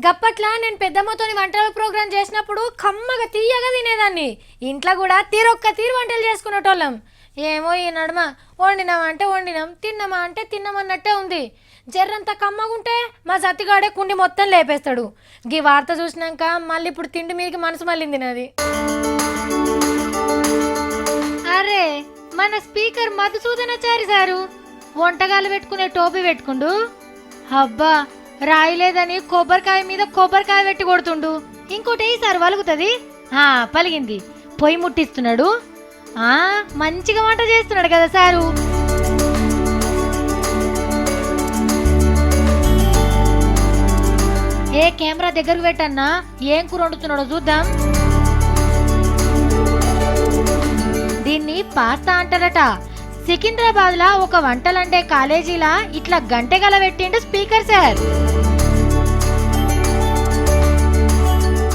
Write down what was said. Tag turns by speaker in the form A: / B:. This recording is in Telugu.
A: గప్పట్లా నేను పెద్దమ్మతోని వంటల ప్రోగ్రాం చేసినప్పుడు కమ్మగా తీయగా తినేదాన్ని. ఇంట్లో కూడా తీరొక్క తీరు వంటలు చేసుకునేటోళ్ళం. ఏమో ఈ నడుమ వండినామా అంటే వండినాం, తిన్నామా అంటే తిన్నామన్నట్టే ఉంది. జర్రంత కమ్మగుంటే మా సత్తిగాడే కుండి మొత్తం లేపేస్తాడు. గీ వార్త చూసినాక మళ్ళీ ఇప్పుడు తిండి మీదకి మనసు మళ్ళింది నాది. అరే మన స్పీకర్ మధుసూదనాచారి సారు వంటగాలు పెట్టుకునే టోపీ పెట్టుకుండు. అబ్బా రాయలేదని కొబ్బరికాయ మీద కొబ్బరికాయ పెట్టి కొడుతుండు. ఇంకోటి సార్ వలుగుతుంది. పలిగింది. పొయ్యి ముట్టిస్తున్నాడు. మంచిగా వంట చేస్తున్నాడు కదా సారు. ఏ కెమెరా దగ్గరకు పెట్టన్నా ఏం కూర వండుతున్నాడో చూద్దాం. దీన్ని పాస్తా అంటారట. సికింద్రాబాద్ లా ఒక వంటలండే కాలేజీలా ఇట్లా గంటెగల పెట్టిండు స్పీకర్ సార్.